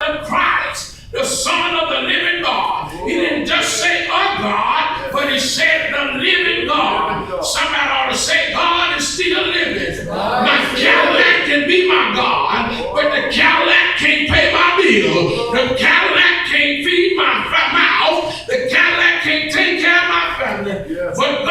the Christ, the Son of the living God. He didn't just say a God, but he said the living God. Somebody ought to say, God is still living. My Cadillac can be my God, but the Cadillac can't pay my bill. The Cadillac can't feed my mouth. The Cadillac can't take care of my family. But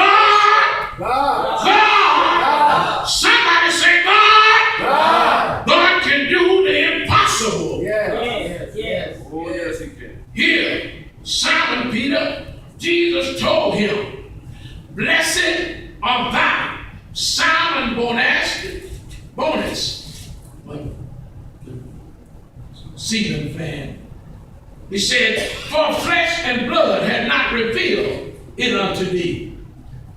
God, somebody say God. God can do the impossible. Yes. Oh, yes, he can. Here, Simon Peter, Jesus told him, blessed are thou, Simon Bonus, Stephen fan. He said, for flesh and blood had not revealed it unto thee.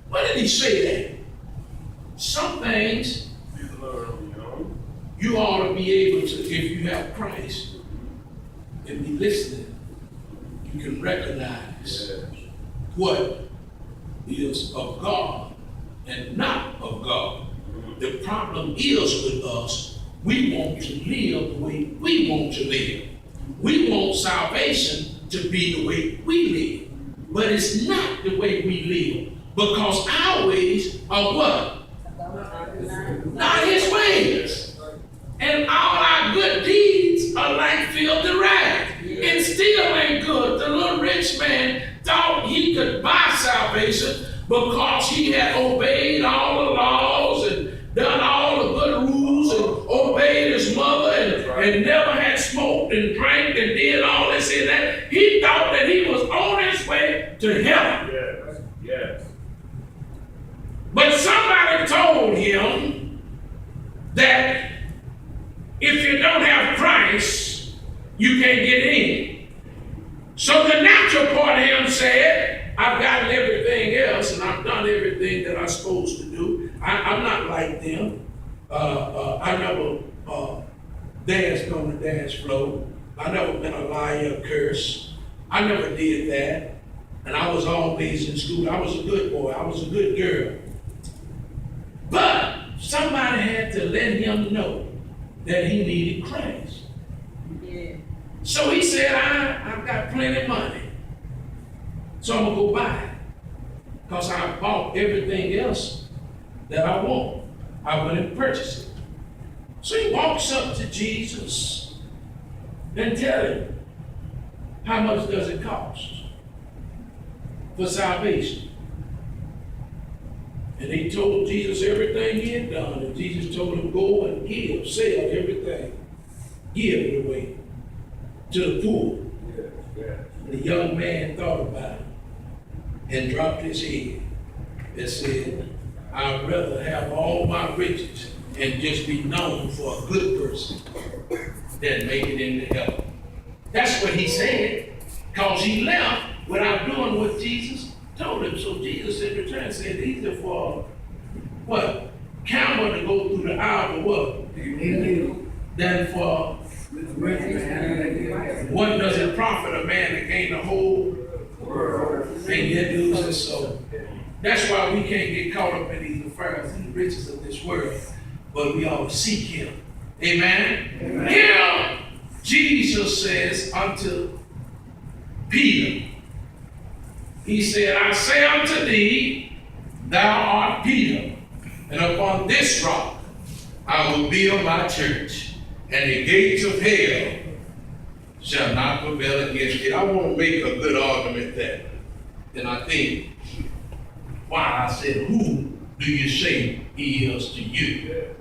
Why did he say that? Some things you ought to be able to, if you have Christ and be listening, you can recognize what is of God and not of God. The problem is with us, we want to live the way we want to live. We want salvation to be the way we live. But it's not the way we live. Because our ways are what? Not his ways. And all our good deeds are like filthy rags. It still ain't good. The little rich man thought he could buy salvation because he had obeyed all the laws and done all the good rules and obeyed his mother and never had smoked and drank and did all this and that. He thought that he was on his way to heaven. Yes. But somebody told him that if you don't have Christ, you can't get in. So the natural part of him said, I've gotten everything else and I've done everything that I'm supposed to do. I'm not like them. I never danced on the dance floor. I never been a liar, curse. I never did that. And I was always in school. I was a good boy. I was a good girl. But somebody had to let him know that he needed Christ. So he said, I've got plenty of money. So I'm going to go buy it. Because I bought everything else that I want. I went and purchased it. So he walks up to Jesus and tells him, how much does it cost for salvation? And he told Jesus everything he had done. And Jesus told him, go and give, sell everything. Give it away to the poor. And the young man thought about it and dropped his head and said, I'd rather have all my riches and just be known for a good person than make it into heaven. That's what he said, because he left without doing what Jesus told him. So Jesus in return said, these are for what? Camel to go through the eye of what? Than for what does it profit a man to gain the whole world and yet lose his soul? That's why we can't get caught up in these affairs and the riches of this world, but we ought to seek him. Amen? Amen. Here, Jesus says unto Peter, he said, I say unto thee, thou art Peter, and upon this rock I will build my church, and the gates of hell shall not prevail against it. I want to make a good argument that, and I think why I said, who do you say he is to you?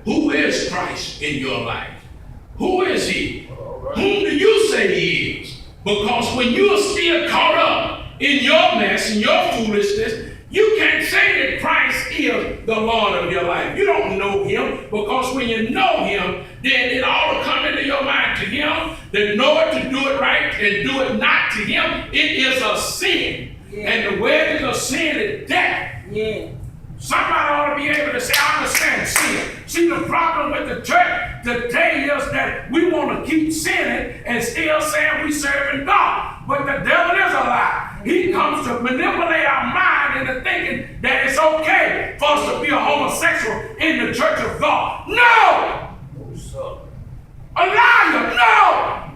Who is Christ in your life? Who is he? Whom do you say he is? Because when you are still caught up in your mess and your foolishness, you can't say that Christ is the Lord of your life. You don't know him, because when you know him, then it ought to come into your mind to him, that know it to do it right and do it not to him. It is a sin. Yeah. And the wages of sin is death. Yeah. Somebody ought to be able to say, I understand sin. See, the problem with the church today is that we want to keep sinning and still saying we serving God. But the devil is a lie. He comes to manipulate our mind into thinking that it's okay for us to be a homosexual in the church of God. No! A liar, no!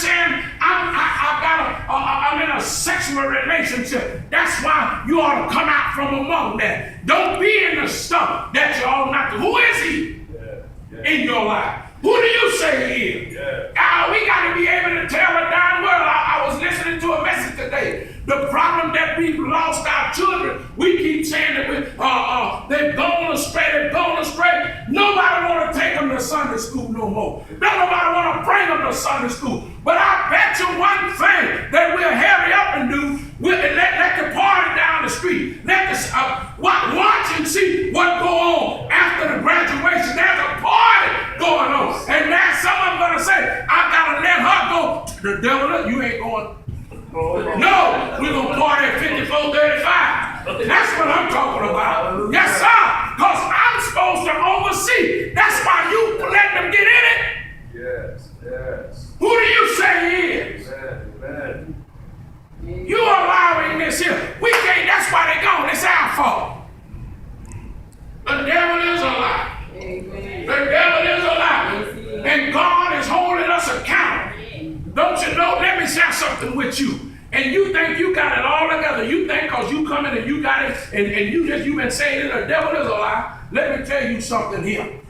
saying, I'm in a sexual relationship. That's why you ought to come out from among that. Don't be in the stuff that you ought not to. Who is he in your life? Who do you say he is? We got to be able to tell the darn world. I was listening to a message today. The problem that we've lost our children, we keep saying that they've gone astray, Nobody want to take them to Sunday school no more. Nobody want to bring them to Sunday school. But I bet you one thing that we'll hurry up and do, let the party down the street. Let the watch and see what go on after the graduation. There's a party going on. And now someone's going to say, I got to let her go. The devil, you ain't going. No, we're going to party at 5435. That's what I'm talking about. Yes, sir. Because I'm supposed to oversee. That's why you let them get in it. Yes. Who do you say he is? Amen. You allowing this here. We can't, that's why they're gone. It's our fault. The devil is a lie. Amen. The devil is a lie. And God is holding us accountable. Don't you know? Let me share something with you. And you think you got it all together. You think because you come in and you got it, and you've been saying it, the devil is a lie. Let me tell you something here.